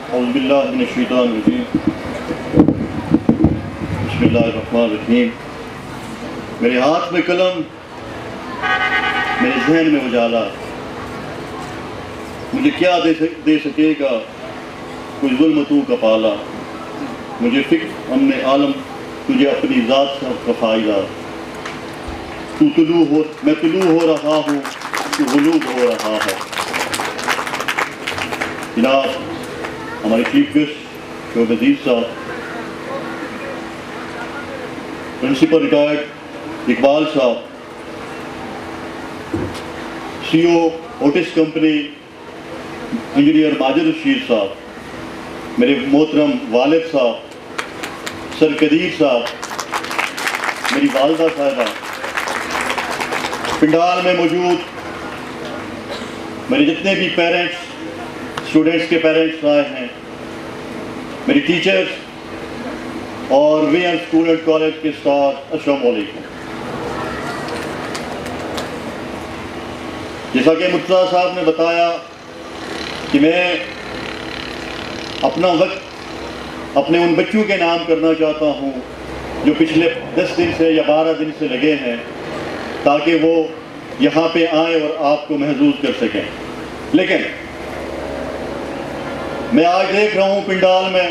اعوذ باللہ من الشیطان الرجیم بسم اللہ الرحمن الرحیم. میرے ہاتھ میں قلم، میرے ذہن میں اجالا، مجھے کیا دے سکے گا کوئی ظلم تو کا پالا. مجھے فکر امن عالم تجھے اپنی ذات کا فائدہ. تو میں طلوع ہو رہا ہوں، تو غلوب ہو رہا ہے. جناب ہمارے چیف گیسٹ شعیب عزیز صاحب، principal retired Iqbal sahab, C O Otis company engineer Majid Rashid sahab, میرے محترم والد صاحب سر قدیر صاحب، میری والدہ صاحبہ، پنڈال میں موجود میرے جتنے بھی پیرنٹس، اسٹوڈنٹس کے پیرنٹس آئے ہیں، میری ٹیچرز اور وی این اسکول اینڈ کالج کے اسٹاف، السلام علیکم. جیسا کہ مرتضیٰ صاحب نے بتایا کہ میں اپنا وقت اپنے ان بچوں کے نام کرنا چاہتا ہوں جو پچھلے 10 دن سے یا 12 دن سے لگے ہیں تاکہ وہ یہاں پہ آئیں اور آپ کو محظوظ کر سکیں. لیکن میں آج دیکھ رہا ہوں پنڈال میں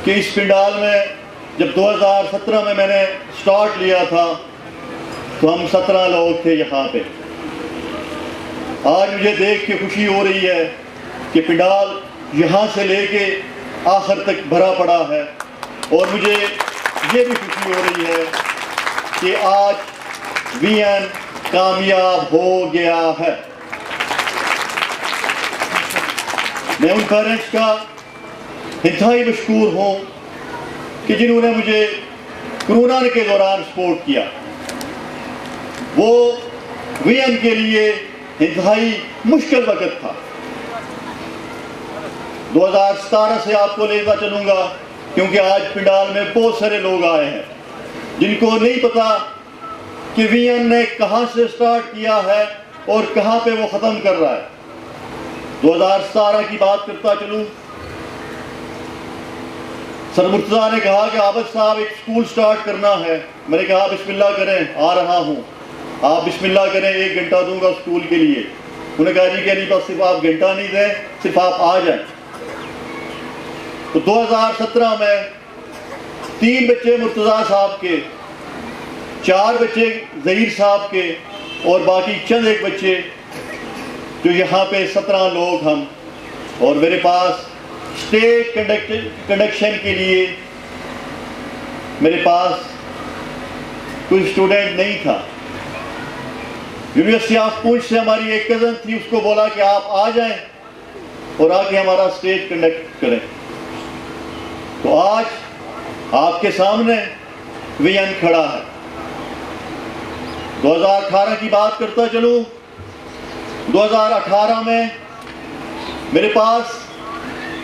کہ اس پنڈال میں جب 2017 میں نے سٹارٹ لیا تھا تو ہم 17 لوگ تھے یہاں پہ. آج مجھے دیکھ کے خوشی ہو رہی ہے کہ پنڈال یہاں سے لے کے آخر تک بھرا پڑا ہے، اور مجھے یہ بھی خوشی ہو رہی ہے کہ آج وی این کامیاب ہو گیا ہے. میں ان پیرنٹس کا انتہائی مشکور ہوں کہ جنہوں نے مجھے کرونا کے دوران سپورٹ کیا. وہ وی این کے لیے انتہائی مشکل وقت تھا. 2017 سے آپ کو لیتا چلوں گا کیونکہ آج پنڈال میں بہت سارے لوگ آئے ہیں جن کو نہیں پتا کہ وی این نے کہاں سے سٹارٹ کیا ہے اور کہاں پہ وہ ختم کر رہا ہے. 2017 کی بات کرتا چلوں. سر مرتضیٰ نے کہا کہ عابد صاحب ایک سکول سٹارٹ کرنا ہے. میں نے کہا بسم اللہ کریں، آ رہا ہوں. آپ بسم اللہ کریں، 1 گھنٹہ دوں گا سکول کے لیے. انہوں نے کہا جی کہ نہیں، بس صرف آپ گھنٹہ نہیں دیں، صرف آپ آ جائیں. تو 2017 میں 3 بچے مرتضیٰ صاحب کے، 4 بچے ظہیر صاحب کے، اور باقی چند ایک بچے جو یہاں پہ 17 لوگ ہم. اور میرے پاس اسٹیج کنڈکشن کے لیے میرے پاس کوئی اسٹوڈنٹ نہیں تھا. یونیورسٹی آف پونچھ سے ہماری ایک کزن تھی، اس کو بولا کہ آپ آ جائیں اور آ کے ہمارا اسٹیج کنڈکٹ کریں. تو آج آپ کے سامنے وی این کھڑا ہے. 2018 کی بات کرتا چلوں. 2018 میں میرے پاس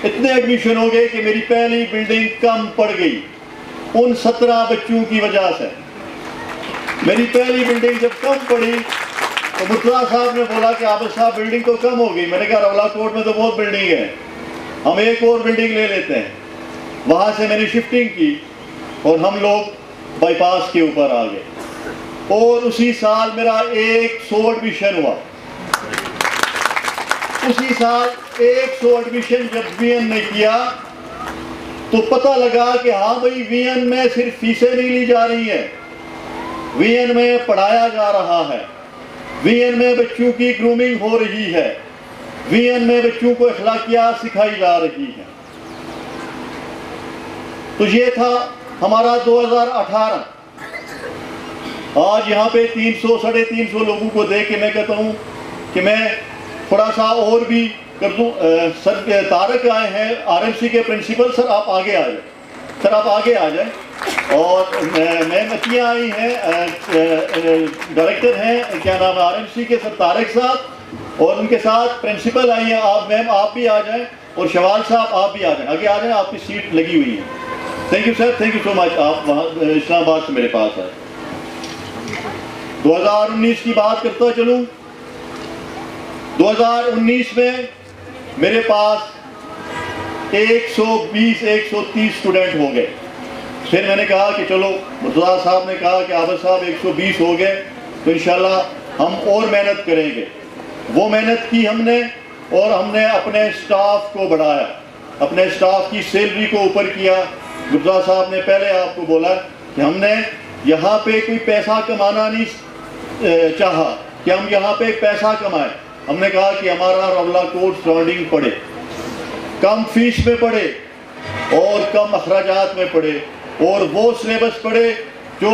اتنے ایڈمیشن ہو گئے کہ میری پہلی بلڈنگ کم پڑ گئی ان 17 بچوں کی وجہ سے. میری پہلی بلڈنگ جب کم پڑی تو مرتضیٰ صاحب نے بولا کہ عابد صاحب بلڈنگ تو کم ہو گئی. میں نے کہا رولا کوٹ میں تو بہت بلڈنگ ہے، ہم ایک اور بلڈنگ لے لیتے ہیں. وہاں سے میں نے شفٹنگ کی اور ہم لوگ بائی پاس کے اوپر آ گئے. اور اسی سال میرا 100 ایڈمیشن ہوا. اسی سال 100 ایڈمیشن جب وی این نے کیا تو پتہ لگا کہ ہاں بھائی وی این میں صرف فیسیں نہیں لی جا رہی ہیں، وی این میں پڑھایا جا رہا ہے، وی این میں بچوں کی گرومنگ ہو رہی ہے، وی این میں بچوں کو اخلاقیات سکھائی جا رہی ہیں. تو یہ تھا ہمارا 2018. آج یہاں پہ 300 ساڑھے 300 لوگوں کو دیکھ کے میں کہتا ہوں کہ میں تھوڑا سا اور بھی کر دوں. سر طارق آئے ہیں RMC کے پرنسپل. سر آپ آگے آ جائیں، سر آپ آگے آ جائیں. اور میم عطیہ آئی ہیں، ڈائریکٹر ہیں کیا نام ہے RMC کے، سر طارق صاحب، اور ان کے ساتھ پرنسپل آئی ہیں. آپ میم آپ بھی آ جائیں، اور شوال صاحب آپ بھی آ جائیں، آگے آ جائیں، آپ کی سیٹ لگی ہوئی ہے. Thank you sir, thank you so much. آپ وہاں اسلام آباد سے میرے پاس آئے. 2019 کی بات کرتا چلوں. 2019 میں میرے پاس 120 130 اسٹوڈنٹ ہو گئے. پھر میں نے کہا کہ چلو، مرتضیٰ صاحب نے کہا کہ عابد صاحب 120 ہو گئے تو انشاءاللہ ہم اور محنت کریں گے. وہ محنت کی ہم نے، اور ہم نے اپنے اسٹاف کو بڑھایا، اپنے اسٹاف کی سیلری کو اوپر کیا. مرتضیٰ صاحب نے پہلے آپ کو بولا کہ ہم نے یہاں پہ کوئی پیسہ کمانا نہیں چاہا کہ ہم یہاں پہ پیسہ کمائیں. ہم نے کہا کہ ہمارا رولا کوٹ سراؤنڈنگ پڑے، کم فیس میں پڑھے اور کم اخراجات میں پڑھے، اور وہ سلیبس پڑھے جو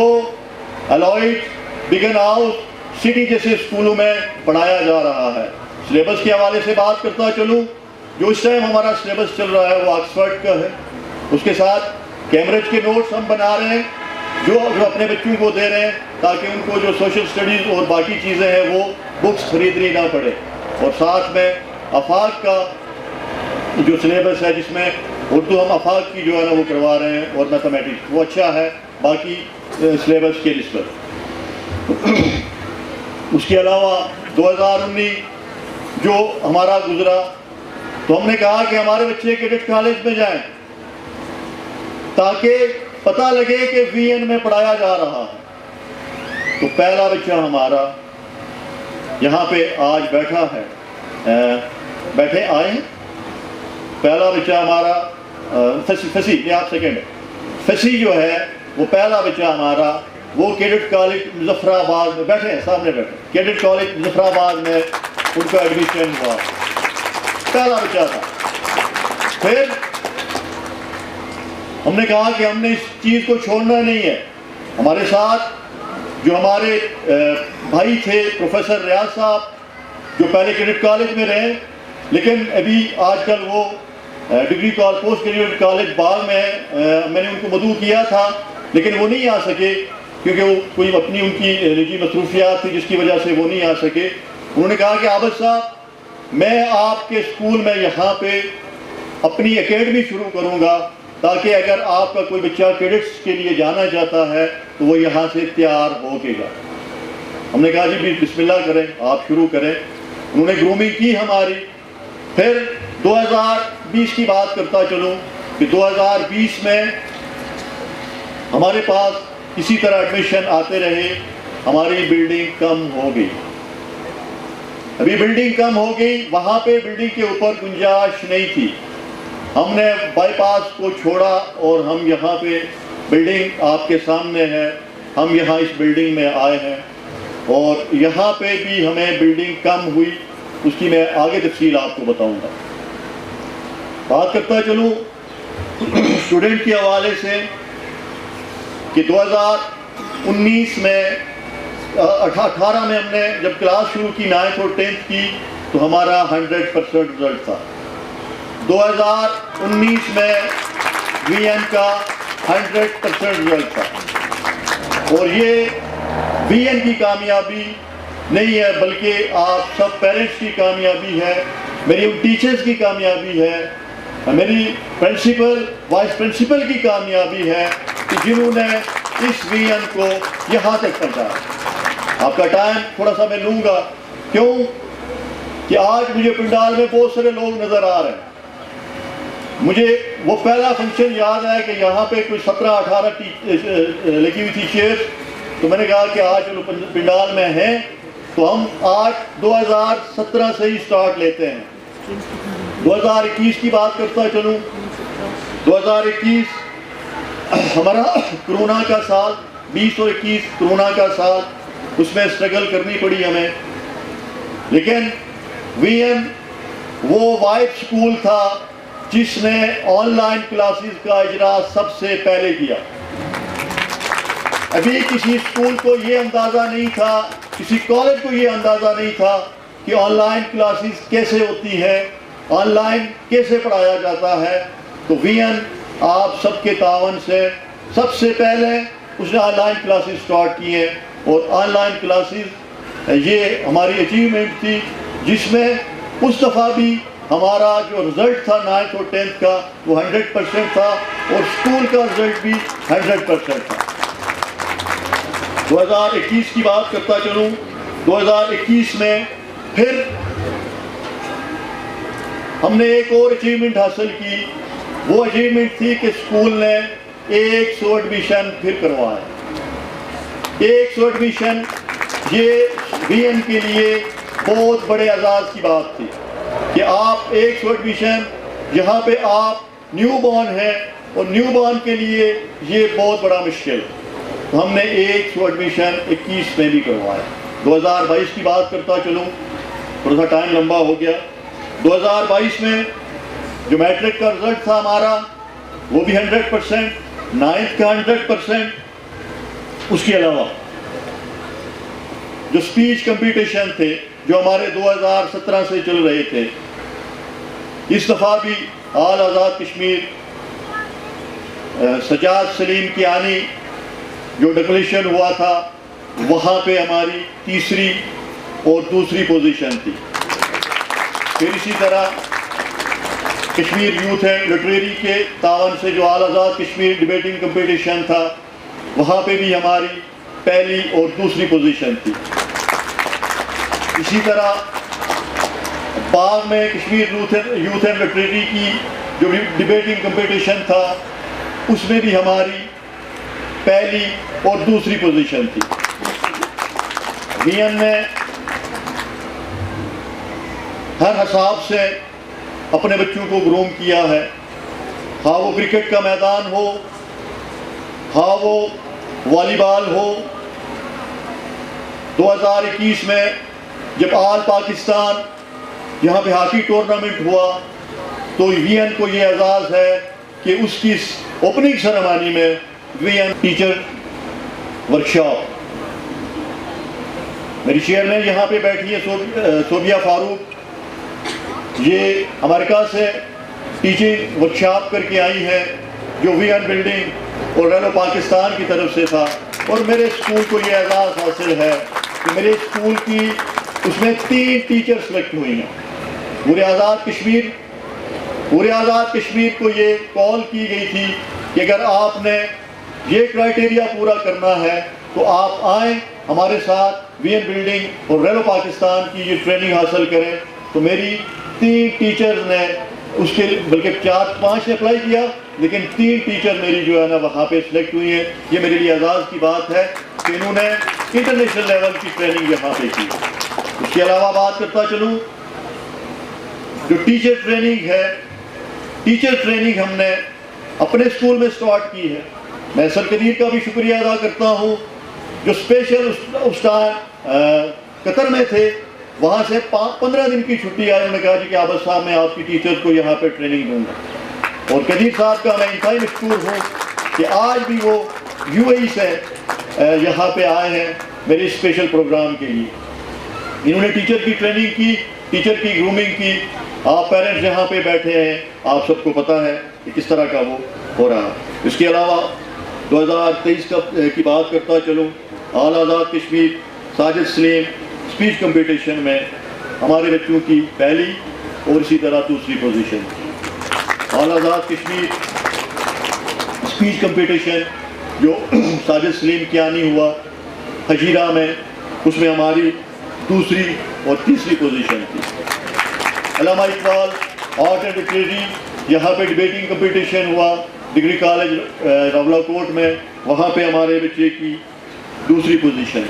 الائٹ، بگن ہاؤس، سٹی جیسے اسکولوں میں پڑھایا جا رہا ہے. سلیبس کے حوالے سے بات کرتا چلوں، جو اس ٹائم ہمارا سلیبس چل رہا ہے وہ آکسفورڈ کا ہے. اس کے ساتھ کیمبرج کے نوٹس ہم بنا رہے ہیں جو اپنے بچوں کو دے رہے ہیں تاکہ ان کو جو سوشل سٹڈیز اور باقی چیزیں ہیں وہ بکس خریدنی نہ پڑے. اور ساتھ میں آفاق کا جو سلیبس ہے جس میں اردو ہم آفاق کی جو ہے نا وہ کروا رہے ہیں، اور میتھمیٹکس وہ اچھا ہے باقی سلیبس کے نسبت. اس کے علاوہ 2019 جو ہمارا گزرا تو ہم نے کہا کہ ہمارے بچے کیڈٹ کالج میں جائیں تاکہ پتہ لگے کہ وی این میں پڑھایا جا رہا ہے. تو پہلا بچہ ہمارا یہاں پہ آج بیٹھا ہے، بیٹھے آئے ہیں. پہلا بچہ ہمارا فسی آپ سیکنڈ فسی جو ہے وہ پہلا بچہ ہمارا وہ کیڈٹ کالج مظفر آباد میں بیٹھے ہیں، سامنے بیٹھے، کیڈٹ کالج مظفر آباد میں ان کا ایڈمیشن ہوا، پہلا بچہ تھا. پھر ہم نے کہا کہ ہم نے اس چیز کو چھوڑنا نہیں ہے. ہمارے ساتھ جو ہمارے بھائی تھے پروفیسر ریاض صاحب جو پہلے کیڈٹ کالج میں رہے لیکن ابھی آج کل وہ ڈگری پوسٹ گریجویٹ کالج باغ میں ہے. میں نے ان کو مدعو کیا تھا لیکن وہ نہیں آ سکے کیونکہ وہ کوئی اپنی ان کی نجی مصروفیات تھی جس کی وجہ سے وہ نہیں آ سکے. انہوں نے کہا کہ عابد صاحب میں آپ کے اسکول میں یہاں پہ اپنی اکیڈمی شروع کروں گا تاکہ اگر آپ کا کوئی بچہ کیڈٹس کے لیے جانا چاہتا ہے تو وہ یہاں سے تیار ہو کے گا. ہم نے کہا جی بسم اللہ کریں، آپ شروع کریں. انہوں نے گرومنگ کی ہماری. پھر 2020 کی بات کرتا چلوں کہ 2020 میں ہمارے پاس اسی طرح ایڈمیشن آتے رہے. ہماری بلڈنگ کم ہو گئی، ابھی بلڈنگ کم ہو گئی، وہاں پہ بلڈنگ کے اوپر گنجائش نہیں تھی. ہم نے بائی پاس کو چھوڑا اور ہم یہاں پہ بلڈنگ آپ کے سامنے ہے، ہم یہاں اس بلڈنگ میں آئے ہیں اور یہاں پہ بھی ہمیں بلڈنگ کم ہوئی. اس کی میں آگے تفصیل آپ کو بتاؤں گا. بات کرتا چلوں اسٹوڈنٹ کے حوالے سے کہ 2019 میں 18 میں ہم نے جب کلاس شروع کی 9th اور 10th کی تو ہمارا 100% رزلٹ تھا. 2019 میں وی این کا 100% رزلٹ تھا. اور یہ وی این کی کامیابی نہیں ہے بلکہ آپ سب پیرنٹس کی کامیابی ہے، میری ان ٹیچرز کی کامیابی ہے، میری پرنسپل وائس پرنسپل کی کامیابی ہے کہ جنہوں نے اس وی این کو یہاں تک پہنچایا. آپ کا ٹائم تھوڑا سا میں لوں گا، کیوں کہ آج مجھے پنڈال میں بہت سارے لوگ نظر آ رہے ہیں. مجھے وہ پہلا فنکشن یاد ہے کہ یہاں پہ کوئی 17-18 لگی ہوئی تھی چیئر. تو میں نے کہا کہ آج چلو پنڈال میں ہیں تو ہم آج 2017 سے ہی سٹارٹ لیتے ہیں. 2021 کی بات کرتا چلوں. 2021 ہمارا کرونا کا سال، 20 اور 21 کرونا کا سال، اس میں اسٹرگل کرنی پڑی ہمیں. لیکن وی این وہ واحد اسکول تھا جس نے آن لائن کلاسز کا اجرا سب سے پہلے کیا. ابھی کسی اسکول کو یہ اندازہ نہیں تھا، کسی کالج کو یہ اندازہ نہیں تھا کہ آن لائن کلاسز کیسے ہوتی ہے، آن لائن کیسے پڑھایا جاتا ہے. تو وی این آپ سب کے تعاون سے سب سے پہلے اس نے آن لائن کلاسز سٹارٹ کی ہیں. اور آن لائن کلاسز یہ ہماری اچیومنٹ تھی جس میں اس دفعہ بھی ہمارا جو رزلٹ تھا 9th اور 10th کا وہ 100% تھا اور اسکول کا رزلٹ بھی 100% تھا. 2021 کی بات کرتا چلوں. 2021 میں پھر ہم نے ایک اور اچیومنٹ حاصل کی وہ اچیومنٹ تھی کہ اسکول نے 100 ایڈمیشن پھر کروائے. 100 ایڈمیشن یہ وی این کے لیے بہت بڑے اعزاز کی بات تھی کہ آپ 100 ایڈمیشن جہاں پہ آپ نیو بورن ہیں اور نیو بورن کے لیے یہ بہت بڑا مشکل. تو ہم نے 100 ایڈمیشن 21 میں بھی کروایا. 2022 کی بات کرتا چلوں, تھوڑا سا ٹائم لمبا ہو گیا. 2022 میں جو میٹرک کا رزلٹ تھا ہمارا وہ بھی 100%, 9th کا 100%. اس کے علاوہ جو اسپیچ کمپٹیشن تھے جو ہمارے 2017 سے چل رہے تھے, اس دفعہ بھی آل آزاد کشمیر سجاد سلیم کیانی جو ڈکلیشن ہوا تھا وہاں پہ ہماری تیسری اور دوسری پوزیشن تھی. پھر اسی طرح کشمیر یوتھ اینڈ لٹریری کے تعاون سے جو آل آزاد کشمیر ڈبیٹنگ کمپٹیشن تھا وہاں پہ بھی ہماری پہلی اور دوسری پوزیشن تھی. اسی طرح باغ میں کشمیر یوتھ اینڈ لٹریری کی جو ڈبیٹنگ کمپٹیشن تھا اس میں بھی ہماری پہلی اور دوسری پوزیشن تھی. وی این نے ہر حساب سے اپنے بچوں کو گروم کیا ہے, ہاں وہ کرکٹ کا میدان ہو, ہاں وہ والی بال ہو. 2021 میں جب آل پاکستان یہاں پہ ہاکی ٹورنامنٹ ہوا تو وی این کو یہ اعزاز ہے کہ اس کی اوپننگ سیریمنی میں وی این ٹیچر ورکشاپ, میری چیئرمین یہاں پہ بیٹھی ہے صوبیہ فاروق, یہ امریکہ سے ٹیچنگ ورکشاپ کر کے آئی ہیں جو وی این بلڈنگ اور ریلو پاکستان کی طرف سے تھا. اور میرے اسکول کو یہ اعزاز حاصل ہے کہ میرے اسکول کی اس میں 3 ٹیچر سلیکٹ ہوئی ہیں. پورے آزاد کشمیر کو یہ کال کی گئی تھی کہ اگر آپ نے یہ کرائٹیریا پورا کرنا ہے تو آپ آئیں ہمارے ساتھ وی این بلڈنگ اور ریلو پاکستان کی یہ ٹریننگ حاصل کریں. تو میری 3 ٹیچرز نے اس کے بلکہ 4-5 نے اپلائی کیا لیکن 3 ٹیچر میری جو ہے نا وہاں پہ سلیکٹ ہوئی ہیں. یہ میرے لیے اعزاز کی بات ہے کہ انہوں نے انٹرنیشنل لیول کی ٹریننگ یہاں پہ کی. اس کے علاوہ بات کرتا چلوں جو ٹیچر ٹریننگ ہے, ٹیچر ٹریننگ ہم نے اپنے اسکول میں سٹارٹ کی ہے. میں سر قدیر کا بھی شکریہ ادا کرتا ہوں جو اسپیشل استاد قطر میں تھے, وہاں سے 15 دن کی چھٹی آئی. انہوں نے کہا جی کہ عابد صاحب میں آپ کی ٹیچرز کو یہاں پہ ٹریننگ دوں گا. اور قدیر صاحب کا میں انتہائی مشکور ہوں کہ آج بھی وہ یو اے ای سے یہاں پہ آئے ہیں میرے اسپیشل پروگرام کے لیے. انہوں نے ٹیچر کی ٹریننگ کی, ٹیچر کی گرومنگ کی. آپ پیرنٹس یہاں پہ بیٹھے ہیں, آپ سب کو پتہ ہے کہ کس طرح کا وہ ہو رہا. اس کے علاوہ 2023 کی بات کرتا چلوں, آل آزاد کشمیر ساجد سلیم اسپیچ کمپٹیشن میں ہمارے بچوں کی پہلی اور اسی طرح دوسری پوزیشن. آل آزاد کشمیر اسپیچ کمپٹیشن جو ساجد سلیم کیانی ہوا حجیرہ میں, اس میں ہماری دوسری اور تیسری پوزیشن تھی. علامہ اقبال آرٹ اینڈ لٹریری یہاں پہ ڈبیٹنگ کمپٹیشن ہوا ڈگری کالج راولا کوٹ میں, وہاں پہ ہمارے بچے کی دوسری پوزیشن.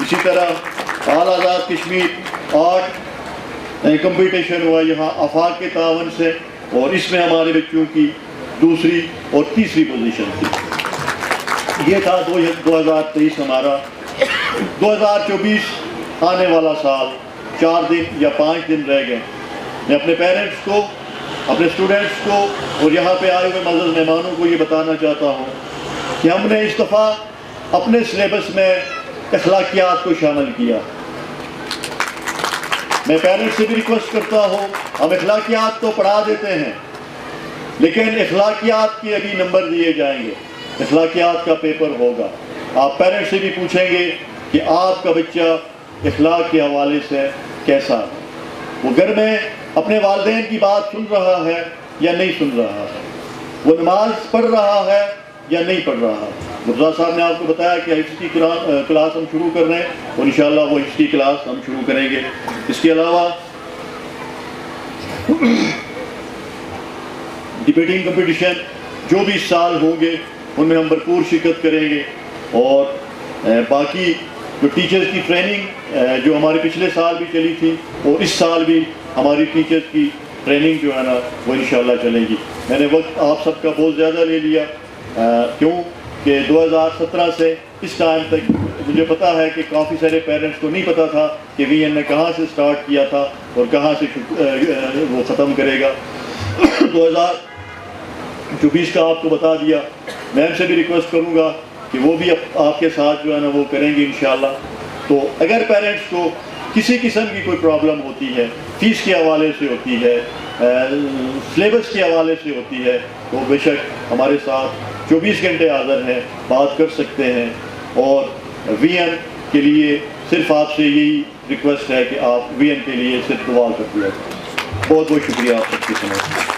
اسی طرح آل آزاد کشمیر آرٹ کمپٹیشن ہوا یہاں آفاق کے تعاون سے, اور اس میں ہمارے بچوں کی دوسری اور تیسری پوزیشن تھی. یہ تھا 2023 ہمارا. 2024 آنے والا سال 4 دن یا 5 دن رہ گئے. میں اپنے پیرنٹس کو, اپنے اسٹوڈنٹس کو اور یہاں پہ آئے ہوئے معزز مہمانوں کو یہ بتانا چاہتا ہوں کہ ہم نے اس دفعہ اپنے سلیبس میں اخلاقیات کو شامل کیا. میں پیرنٹس سے بھی ریکویسٹ کرتا ہوں, ہم اخلاقیات تو پڑھا دیتے ہیں لیکن اخلاقیات کے ابھی نمبر دیے جائیں گے, اخلاقیات کا پیپر ہوگا. آپ پیرنٹس سے بھی پوچھیں گے کہ آپ کا بچہ اخلاق کے حوالے سے کیسا ہے, وہ گھر میں اپنے والدین کی بات سن رہا ہے یا نہیں سن رہا ہے, وہ نماز پڑھ رہا ہے یا نہیں پڑھ رہا ہے. مرزا صاحب نے آپ کو بتایا کہ ہسٹری کلاس ہم شروع کر رہے ہیں اور انشاءاللہ وہ ہسٹری کلاس ہم شروع کریں گے. اس کے علاوہ ڈبیٹنگ کمپٹیشن جو بھی اس سال ہوں گے ان میں ہم بھرپور شرکت کریں گے. اور باقی جو ٹیچرز کی ٹریننگ جو ہمارے پچھلے سال بھی چلی تھی اور اس سال بھی ہماری ٹیچرز کی ٹریننگ جو ہے نا وہ انشاءاللہ چلے گی. میں نے وقت آپ سب کا بہت زیادہ لے لیا کیوں کہ 2017 سے اس ٹائم تک مجھے پتا ہے کہ کافی سارے پیرنٹس کو نہیں پتا تھا کہ وی این نے کہاں سے سٹارٹ کیا تھا اور کہاں سے وہ ختم کرے گا. 2024 کا آپ کو بتا دیا. میم سے بھی ریکویسٹ کروں گا کہ وہ بھی آپ کے ساتھ جو ہے نا وہ کریں گے انشاءاللہ. تو اگر پیرنٹس کو کسی قسم کی کوئی پرابلم ہوتی ہے، فیس کے حوالے سے ہوتی ہے، سلیبس کے حوالے سے ہوتی ہے، تو بے شک ہمارے ساتھ 24 گھنٹے حاضر ہیں، بات کر سکتے ہیں. اور وی این کے لیے صرف آپ سے یہی ریکویسٹ ہے کہ آپ وی این کے لیے صرف دعا کر دیا. بہت بہت شکریہ آپ سب کے سمجھ.